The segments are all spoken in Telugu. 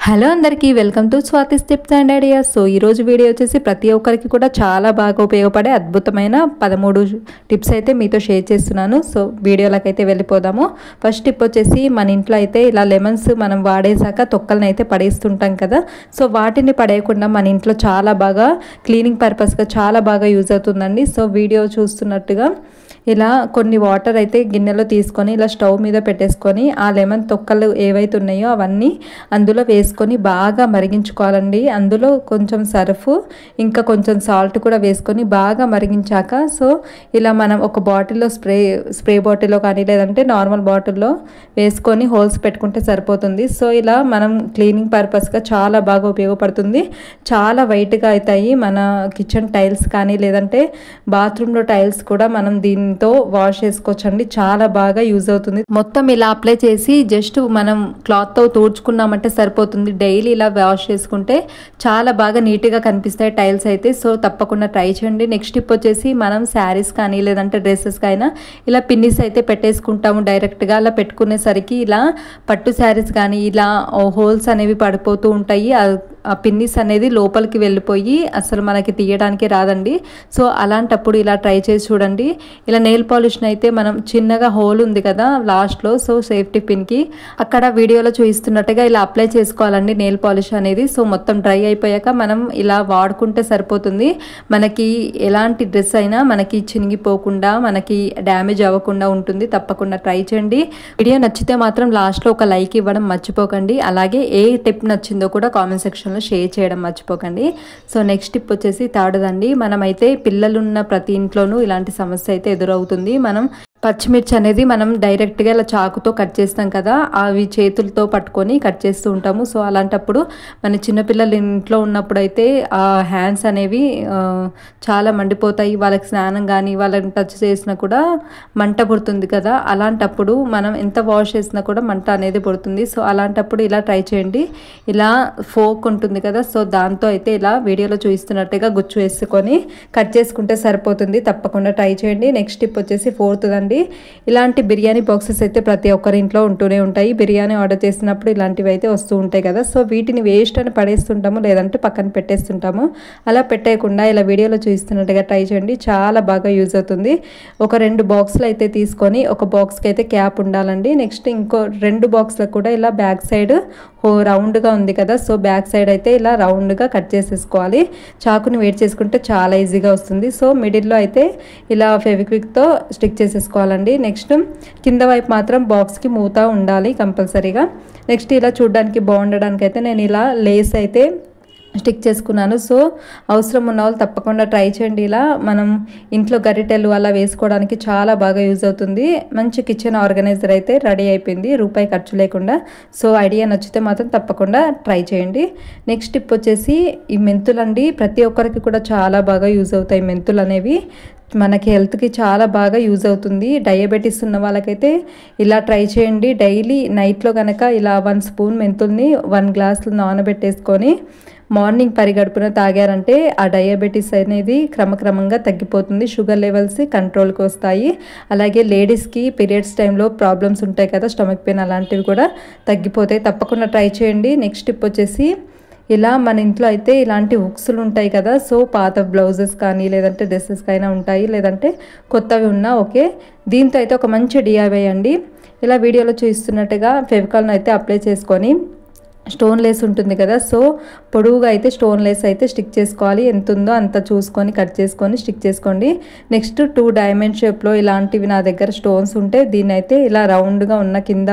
హలో అందరికీ welcome to Swathi's tips and ideas. So ఈరోజు వీడియో వచ్చేసి ప్రతి ఒక్కరికి కూడా చాలా బాగా ఉపయోగపడే అద్భుతమైన 13 టిప్స్ అయితే మీతో షేర్ చేస్తున్నాను. సో వీడియోలోకి అయితే వెళ్ళిపోదాము. ఫస్ట్ టిప్ వచ్చేసి మన ఇంట్లో అయితే ఇలా లెమన్స్ మనం వాడేసాక తొక్కలను అయితే పడేస్తుంటాం కదా. సో వాటిని పడేయకుండా మన ఇంట్లో చాలా బాగా క్లీనింగ్ పర్పస్గా చాలా బాగా యూజ్ అవుతుందండి. సో వీడియో చూస్తున్నట్టుగా ఇలా కొన్ని వాటర్ అయితే గిన్నెలో తీసుకొని ఇలా స్టవ్ మీద పెట్టేసుకొని ఆ లెమన్ తొక్కలు ఏవైతే ఉన్నాయో అవన్నీ అందులో వేసుకొని బాగా మరిగించుకోవాలండి. అందులో కొంచెం సర్ఫ్ ఇంకా కొంచెం సాల్ట్ కూడా వేసుకొని బాగా మరిగించాక సో ఇలా మనం ఒక బాటిల్లో స్ప్రే బాటిల్లో కానీ లేదంటే నార్మల్ బాటిల్లో వేసుకొని హోల్స్ పెట్టుకుంటే సరిపోతుంది. సో ఇలా మనం క్లీనింగ్ పర్పస్గా చాలా బాగా ఉపయోగపడుతుంది. చాలా వైట్గా అవుతాయి మన కిచెన్ టైల్స్ కానీ లేదంటే బాత్రూంలో టైల్స్ కూడా మనం దీంతో వాష్ చేసుకోవచ్చండి. చాలా బాగా యూజ్ అవుతుంది. మొత్తం ఇలా అప్లై చేసి జస్ట్ మనం క్లాత్తో తుడుచుకున్నామంటే సరిపోతుంది. డైలీ ఇలా వాష్ చేసుకుంటే చాలా బాగా నీట్గా కనిపిస్తాయి టైల్స్ అయితే. సో తప్పకుండా ట్రై చేయండి. నెక్స్ట్ టిప్ వచ్చేసి మనం శారీస్ కానీ లేదంటే డ్రెస్సెస్కి అయినా ఇలా పిన్నిస్ అయితే పెట్టేసుకుంటాము డైరెక్ట్గా. అలా పెట్టుకునేసరికి ఇలా పట్టు శారీస్ కానీ ఇలా హోల్స్ అనేవి పడిపోతూ ఉంటాయి. ఆ పిన్నిస్ అనేది లోపలికి వెళ్ళిపోయి అసలు మనకి తీయడానికి రాదండి. సో అలాంటప్పుడు ఇలా ట్రై చేసి చూడండి. ఇలా నెయిల్ పాలిష్ని అయితే మనం చిన్నగా హోల్ ఉంది కదా లాస్ట్లో, సో సేఫ్టీ పిన్కి అక్కడ వీడియోలో చూపిస్తున్నట్టుగా ఇలా అప్లై చేసుకోవాలండి నెయిల్ పాలిష్ అనేది. సో మొత్తం డ్రై అయిపోయాక మనం ఇలా వాడుకుంటే సరిపోతుంది. మనకి ఎలాంటి డ్రెస్ అయినా మనకి చినిగిపోకుండా మనకి డ్యామేజ్ అవ్వకుండా ఉంటుంది. తప్పకుండా ట్రై చేయండి. వీడియో నచ్చితే మాత్రం లాస్ట్లో ఒక లైక్ ఇవ్వడం మర్చిపోకండి. అలాగే ఏ టిప్ నచ్చిందో కూడా కామెంట్ సెక్షన్లో షేర్ చేయడం మర్చిపోకండి. సో నెక్స్ట్ టిప్ వచ్చేసి థర్డ్దండి. మనమైతే పిల్లలున్న ప్రతి ఇంట్లోనూ ఇలాంటి సమస్య అయితే ఎదురవుతుంది. మనం పచ్చిమిర్చి అనేది మనం డైరెక్ట్గా ఇలా చాకుతో కట్ చేస్తాం కదా, అవి చేతులతో పట్టుకొని కట్ చేస్తూ ఉంటాము. సో అలాంటప్పుడు మన చిన్నపిల్లలు ఇంట్లో ఉన్నప్పుడు అయితే ఆ హ్యాండ్స్ అనేవి చాలా మండిపోతాయి. వాళ్ళకి స్నానం కానీ వాళ్ళని టచ్ చేసినా కూడా మంట పుడుతుంది కదా. అలాంటప్పుడు మనం ఎంత వాష్ చేసినా కూడా మంట అనేది పుడుతుంది. సో అలాంటప్పుడు ఇలా ట్రై చేయండి. ఇలా ఫోక్ ఉంటుంది కదా, సో దాంతో అయితే ఇలా వీడియోలో చూపిస్తున్నట్టుగా గుచ్చు వేసుకొని కట్ చేసుకుంటే సరిపోతుంది. తప్పకుండా ట్రై చేయండి. నెక్స్ట్ టిప్ వచ్చేసి ఫోర్త్దండి. ఇలాంటి బిర్యానీ బాక్సెస్ అయితే ప్రతి ఒక్కరి ఇంట్లో ఉంటూనే ఉంటాయి. బిర్యానీ ఆర్డర్ చేసినప్పుడు ఇలాంటివి అయితే వస్తూ ఉంటాయి కదా. సో వీటిని వేస్ట్ అని పడేస్తుంటాము లేదంటే పక్కన పెట్టేస్తుంటాము. అలా పెట్టేయకుండా ఇలా వీడియోలో చూస్తున్నట్టుగా ట్రై చేయండి. చాలా బాగా యూజ్ అవుతుంది. ఒక 2 బాక్సులు అయితే తీసుకొని ఒక బాక్స్కి అయితే క్యాప్ ఉండాలండి. నెక్స్ట్ ఇంకో 2 బాక్సులకు కూడా ఇలా బ్యాక్ సైడ్ రౌండ్గా ఉంది కదా, సో బ్యాక్ సైడ్ అయితే ఇలా రౌండ్గా కట్ చేసేసుకోవాలి. చాకుని వేడి చేసుకుంటే చాలా ఈజీగా వస్తుంది. సో మిడిల్లో అయితే ఇలా ఫెవిక్విక్తో స్టిక్ చేసేసుకోవాలండి. నెక్స్ట్ కింద వైపు మాత్రం బాక్స్కి మూత ఉండాలి కంపల్సరీగా. నెక్స్ట్ ఇలా చూడడానికి బాగుండడానికి అయితే నేను ఇలా లేస్ అయితే స్టిక్ చేసుకున్నాను. సో అవసరం ఉన్న వాళ్ళు తప్పకుండా ట్రై చేయండి. ఇలా మనం ఇంట్లో గరిటెలు అలా వేసుకోవడానికి చాలా బాగా యూజ్ అవుతుంది. మంచి కిచెన్ ఆర్గనైజర్ అయితే రెడీ అయిపోయింది, రూపాయి ఖర్చు లేకుండా. సో ఐడియా నచ్చితే మాత్రం తప్పకుండా ట్రై చేయండి. నెక్స్ట్ టిప్ వచ్చేసి ఈ మెంతులు అండి. ప్రతి ఒక్కరికి కూడా చాలా బాగా యూజ్ అవుతాయి మెంతులు అనేవి. మనకి హెల్త్కి చాలా బాగా యూజ్ అవుతుంది. డయాబెటీస్ ఉన్న వాళ్ళకైతే ఇలా ట్రై చేయండి. డైలీ నైట్లో కనుక ఇలా 1 స్పూన్ మెంతుల్ని 1 గ్లాసులు నానబెట్టేసుకొని మార్నింగ్ పరిగడుపున తాగారంటే ఆ డయాబెటీస్ అనేది క్రమక్రమంగా తగ్గిపోతుంది. షుగర్ లెవెల్స్ కంట్రోల్కి వస్తాయి. అలాగే లేడీస్కి పీరియడ్స్ టైంలో ప్రాబ్లమ్స్ ఉంటాయి కదా, స్టమక్ పెయిన్ అలాంటివి కూడా తగ్గిపోతాయి. తప్పకుండా ట్రై చేయండి. నెక్స్ట్ టిప్ వచ్చేసి ఇలా మన ఇంట్లో అయితే ఇలాంటి హుక్స్లు ఉంటాయి కదా. సో పాత బ్లౌజెస్ కానీ లేదంటే డ్రెస్సెస్కి అయినా ఉంటాయి, లేదంటే కొత్తవి ఉన్నా ఓకే. దీంతో అయితే ఒక మంచి డిఐవై అండి. ఇలా వీడియోలో చూస్తున్నట్టుగా ఫెవికాల్ను అయితే అప్లై చేసుకొని స్టోన్ లేస్ ఉంటుంది కదా, సో పొడవుగా అయితే స్టోన్ లేస్ అయితే స్టిక్ చేసుకోవాలి. ఎంత ఉందో అంత చూసుకొని కట్ చేసుకొని స్టిక్ చేసుకోండి. నెక్స్ట్ 2 డైమండ్ షేప్లో ఇలాంటివి నా దగ్గర స్టోన్స్ ఉంటే దీన్ని అయితే ఇలా రౌండ్గా ఉన్న కింద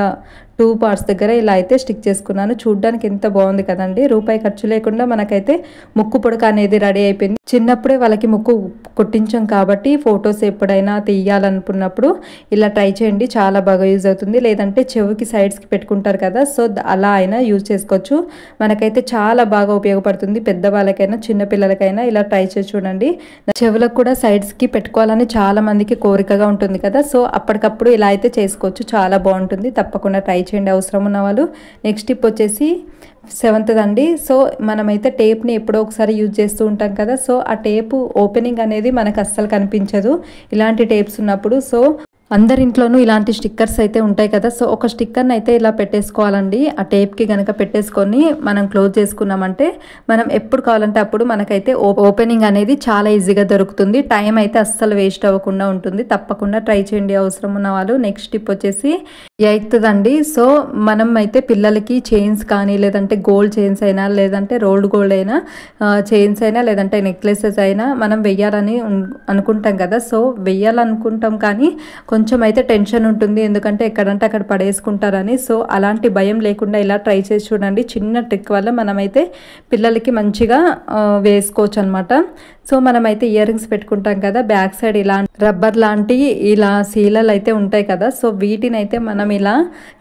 2 పార్ట్స్ దగ్గర ఇలా అయితే స్టిక్ చేసుకున్నాను. చూడ్డానికి ఎంత బాగుంది కదండి. రూపాయి ఖర్చు లేకుండా మనకైతే ముక్కు పుడక అనేది రెడీ అయిపోయింది. చిన్నప్పుడే వాళ్ళకి ముక్కు కుట్టించాం కాబట్టి ఫొటోస్ ఎప్పుడైనా తీయాలనుకున్నప్పుడు ఇలా ట్రై చేయండి. చాలా బాగా యూజ్ అవుతుంది. లేదంటే చెవికి సైడ్స్కి పెట్టుకుంటారు కదా, సో అలా అయినా యూజ్ చేసుకోవచ్చు. మనకైతే చాలా బాగా ఉపయోగపడుతుంది. పెద్దవాళ్ళకైనా చిన్నపిల్లలకైనా ఇలా ట్రై చేసి చూడండి. చెవులకు కూడా సైడ్స్కి పెట్టుకోవాలని చాలా మందికి కోరికగా ఉంటుంది కదా, సో అప్పటికప్పుడు ఇలా అయితే చేసుకోవచ్చు. చాలా బాగుంటుంది. తప్పకుండా ట్రై చేయండి అవసరం ఉన్న వాళ్ళు. నెక్స్ట్ టిప్ వచ్చేసి 7th అండి. సో మనమైతే టేప్ని ఎప్పుడో ఒకసారి యూజ్ చేస్తూ ఉంటాం కదా, సో ఆ టేపు ఓపెనింగ్ అనేది మనకు అస్సలు కనిపించదు ఇలాంటి టేప్స్ ఉన్నప్పుడు. సో అందరింట్లోనూ ఇలాంటి స్టిక్కర్స్ అయితే ఉంటాయి కదా. సో ఒక స్టిక్కర్ని అయితే ఇలా పెట్టేసుకోవాలండి. ఆ టేప్కి కనుక పెట్టేసుకొని మనం క్లోజ్ చేసుకున్నామంటే మనం ఎప్పుడు కావాలంటే అప్పుడు మనకైతే ఓపెనింగ్ అనేది చాలా ఈజీగా దొరుకుతుంది. టైం అయితే అస్సలు వేస్ట్ అవ్వకుండా ఉంటుంది. తప్పకుండా ట్రై చేయండి అవసరం ఉన్న వాళ్ళు. నెక్స్ట్ టిప్ వచ్చేసి 8th అండి. సో మనం అయితే పిల్లలకి చైన్స్ కానీ లేదంటే గోల్డ్ చైన్స్ అయినా లేదంటే రోల్డ్ గోల్డ్ అయినా చైన్స్ అయినా లేదంటే నెక్లెసెస్ అయినా మనం వెయ్యాలని అనుకుంటాం కదా. సో వెయ్యాలనుకుంటాం కానీ కొంచెం అయితే టెన్షన్ ఉంటుంది, ఎందుకంటే ఎక్కడంటే అక్కడ పడేసుకుంటారని. సో అలాంటి భయం లేకుండా ఇలా ట్రై చేసి చూడండి. చిన్న ట్రిక్ వల్ల మనమైతే పిల్లలకి మంచిగా వేసుకోవచ్చు అనమాట. సో మనమైతే ఇయర్ రింగ్స్ పెట్టుకుంటాం కదా, బ్యాక్ సైడ్ ఇలా రబ్బర్ లాంటి ఇలా సీలలు అయితే ఉంటాయి కదా. సో వీటిని అయితే మనం ఇలా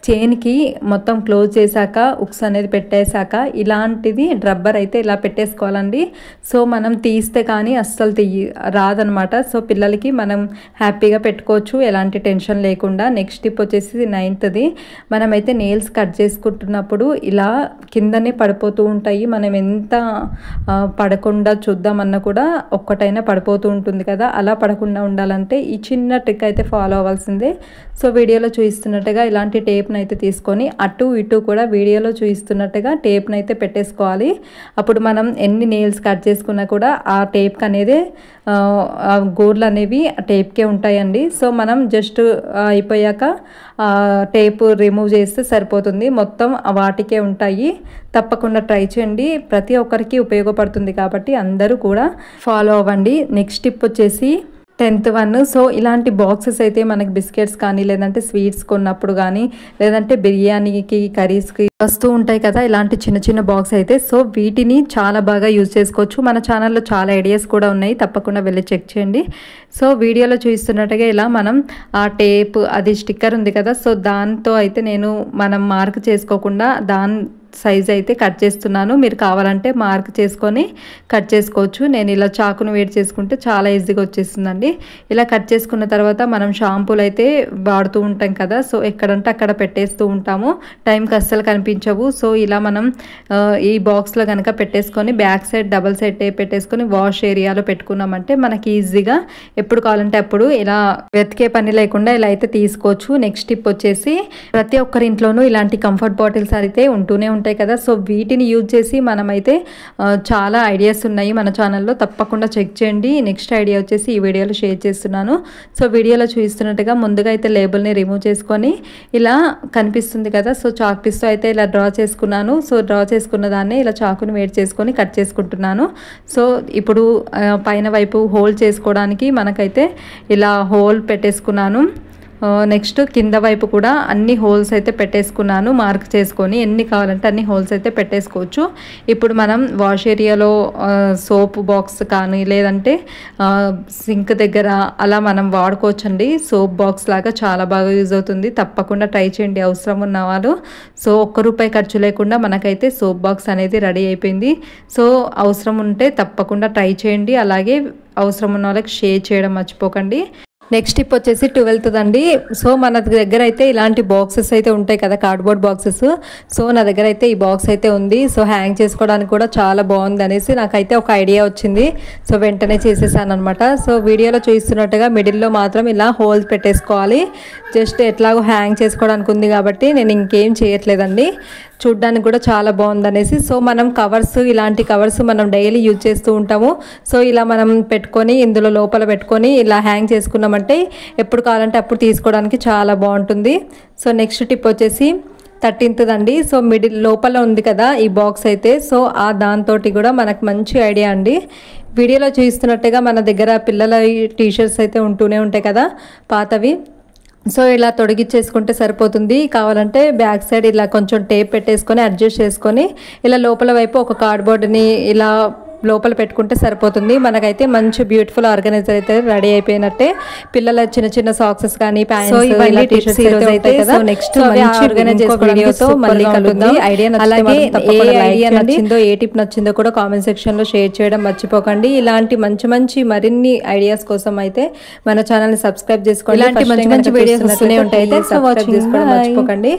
చైన్కి మొత్తం క్లోజ్ చేశాక ఉక్స్ అనేది పెట్టేశాక ఇలాంటిది రబ్బర్ అయితే ఇలా పెట్టేసుకోవాలండి. సో మనం తీస్తే కానీ అస్సలు రాదనమాట. సో పిల్లలకి మనం హ్యాపీగా పెట్టుకోవచ్చు ఎలాంటి టెన్షన్ లేకుండా. నెక్స్ట్ టిప్ వచ్చేసి 9th మనమైతే నెయిల్స్ కట్ చేసుకుంటున్నప్పుడు ఇలా కిందనే పడిపోతూ ఉంటాయి. మనం ఎంత పడకుండా చూద్దామన్నా కూడా ఒక్కటైనా పడిపోతూ ఉంటుంది కదా. అలా పడకుండా ఉండాలంటే ఈ చిన్న ట్రిక్ అయితే ఫాలో అవ్వాల్సిందే. సో వీడియోలో చూపిస్తున్నట్టుగా ఇలాంటి టేప్ని అయితే తీసుకొని అటు ఇటు కూడా వీడియోలో చూపిస్తున్నట్టుగా టేప్ని అయితే పెట్టేసుకోవాలి. అప్పుడు మనం ఎన్ని నెయిల్స్ కట్ చేసుకున్నా కూడా ఆ టేప్కి అనేది గోర్లు అనేవి టేప్కే ఉంటాయండి. సో మనం జస్ట్ అయిపోయాక టేప్ రిమూవ్ చేస్తే సరిపోతుంది, మొత్తం వాటికే ఉంటాయి. తప్పకుండా ట్రై చేయండి, ప్రతి ఒక్కరికి ఉపయోగపడుతుంది కాబట్టి అందరూ కూడా ఫాలో అవ్వండి. నెక్స్ట్ టిప్ వచ్చేసి 10th one. సో ఇలాంటి బాక్సెస్ అయితే మనకి బిస్కెట్స్ కానీ లేదంటే స్వీట్స్ కొన్నప్పుడు కానీ లేదంటే బిర్యానీకి కర్రీస్కి వస్తూ ఉంటాయి కదా ఇలాంటి చిన్న చిన్న బాక్స్ అయితే. సో వీటిని చాలా బాగా యూజ్ చేసుకోవచ్చు. మన ఛానల్లో చాలా ఐడియాస్ కూడా ఉన్నాయి, తప్పకుండా వెళ్ళి చెక్ చేయండి. సో వీడియోలో చూపిస్తున్నట్టుగా ఇలా మనం ఆ టేప్ అది స్టిక్కర్ ఉంది కదా, సో దాంతో అయితే నేను మనం మార్క్ చేసుకోకుండా దాని సైజ్ అయితే కట్ చేస్తున్నాను. మీరు కావాలంటే మార్క్ చేసుకొని కట్ చేసుకోవచ్చు. నేను ఇలా చాకును వేడి చేసుకుంటే చాలా ఈజీగా వచ్చేస్తుందండి. ఇలా కట్ చేసుకున్న తర్వాత మనం షాంపూలు అయితే వాడుతూ ఉంటాం కదా, సో ఎక్కడంటే అక్కడ పెట్టేస్తూ ఉంటాము, టైంకి అస్సలు కనిపించవు. సో ఇలా మనం ఈ బాక్స్లో కనుక పెట్టేసుకొని back side double side tape పెట్టేసుకొని వాష్ ఏరియాలో పెట్టుకున్నామంటే మనకి ఈజీగా ఎప్పుడు కావాలంటే అప్పుడు ఇలా వెతికే పని లేకుండా ఇలా అయితే తీసుకోవచ్చు. నెక్స్ట్ టిప్ వచ్చేసి ప్రతి ఒక్కరి ఇంట్లోనూ ఇలాంటి కంఫర్ట్ బాటిల్స్ అయితే ఉంటూనే ఉంటాయి కదా. సో వీటిని యూజ్ చేసి మనమైతే చాలా ఐడియాస్ ఉన్నాయి మన ఛానల్లో, తప్పకుండా చెక్ చేయండి. నెక్స్ట్ ఐడియా వచ్చేసి ఈ వీడియోలో షేర్ చేస్తున్నాను. సో వీడియోలో చూపిస్తున్నట్టుగా ముందుగా అయితే లేబుల్ని రిమూవ్ చేసుకొని ఇలా కనిపిస్తుంది కదా, సో చాక్ పీస్తో అయితే ఇలా డ్రా చేసుకున్నాను. సో డ్రా చేసుకున్న దాన్ని ఇలా చాకుని వేడి చేసుకొని కట్ చేసుకుంటున్నాను. సో ఇప్పుడు పైన వైపు హోల్ చేసుకోవడానికి మనకైతే ఇలా హోల్ పెట్టేసుకున్నాను. నెక్స్ట్ కింద వైపు కూడా అన్ని హోల్స్ అయితే పెట్టేసుకున్నాను, మార్క్ చేసుకొని ఎన్ని కావాలంటే అన్ని హోల్స్ అయితే పెట్టేసుకోవచ్చు. ఇప్పుడు మనం వాష్ ఏరియాలో సోప్ బాక్స్ కానీ లేదంటే సింక్ దగ్గర అలా మనం వాడుకోవచ్చండి. సోప్ బాక్స్ లాగా చాలా బాగా యూజ్ అవుతుంది, తప్పకుండా ట్రై చేయండి అవసరం ఉన్న వాళ్ళు. సో ₹1 ఖర్చు లేకుండా మనకైతే సోప్ బాక్స్ అనేది రెడీ అయిపోయింది. సో అవసరం ఉంటే తప్పకుండా ట్రై చేయండి, అలాగే అవసరం ఉన్న వాళ్ళకి షేర్ చేయడం మర్చిపోకండి. నెక్స్ట్ టిప్ వచ్చేసి 12th అండి. సో మన దగ్గర అయితే ఇలాంటి బాక్సెస్ అయితే ఉంటాయి కదా, కార్డ్బోర్డ్ బాక్సెస్. సో నా దగ్గర అయితే ఈ బాక్స్ అయితే ఉంది. సో హ్యాంగ్ చేసుకోవడానికి కూడా చాలా బాగుంది అనేసి నాకైతే ఒక ఐడియా వచ్చింది. సో వెంటనే చేసేసాను అనమాట. సో వీడియోలో చూస్తున్నట్టుగా మిడిల్లో మాత్రం ఇలా హోల్స్ పెట్టేసుకోవాలి. జస్ట్ ఎట్లాగో హ్యాంగ్ చేసుకోవడానికి ఉంది కాబట్టి నేను ఇంకేం చేయట్లేదండి, చూడ్డానికి కూడా చాలా బాగుంది అనేసి. సో మనం కవర్స్, ఇలాంటి కవర్స్ మనం డైలీ యూజ్ చేస్తూ ఉంటాము. సో ఇలా మనం పెట్టుకొని ఇందులో లోపల పెట్టుకొని ఇలా హ్యాంగ్ చేసుకున్నామంటే ఎప్పుడు కావాలంటే అప్పుడు తీసుకోవడానికి చాలా బాగుంటుంది. సో నెక్స్ట్ టిప్ వచ్చేసి 13th అండి. సో మిడిల్ లోపల ఉంది కదా ఈ బాక్స్ అయితే, సో ఆ దాంతో కూడా మనకు మంచి ఐడియా అండి. వీడియోలో చూస్తున్నట్టుగా మన దగ్గర పిల్లల టీషర్ట్స్ అయితే ఉంటూనే ఉంటాయి కదా పాతవి, సో ఇలా తొడిగిచ్చేసుకుంటే సరిపోతుంది. కావాలంటే బ్యాక్ సైడ్ ఇలా కొంచెం టేప్ పెట్టేసుకొని అడ్జస్ట్ చేసుకొని ఇలా లోపల వైపు ఒక కార్డ్బోర్డ్ని ఇలా లోపల పెట్టుకుంటే సరిపోతుంది. మనకైతే మంచి బ్యూటిఫుల్ ఆర్గనైజర్ అయితే రెడీ అయిపోయినట్టే. పిల్లల చిన్న చిన్న సాక్సెస్ కానీ ప్యాంట్స్, టీ-షర్ట్స్ అయితే కదా. నెక్స్ట్ ఆర్గనైజ్ వీడియోతో మళ్ళీ కలుద్దాం. అలాగే ఏ ఐడియా నచ్చిందో, ఏ టిప్ నచ్చిందో కూడా కామెంట్ సెక్షన్ లో షేర్ చేయడం మర్చిపోకండి. ఇలాంటి మంచి మంచి మరిన్ని ఐడియాస్ కోసం అయితే మన ఛానల్ ని సబ్స్క్రైబ్ చేసుకోండి. ఇలాంటి మంచి మంచి వీడియోస్ వస్తూనే ఉంటాయి, సబ్స్క్రైబ్ చేసుకోవడం మర్చిపోకండి.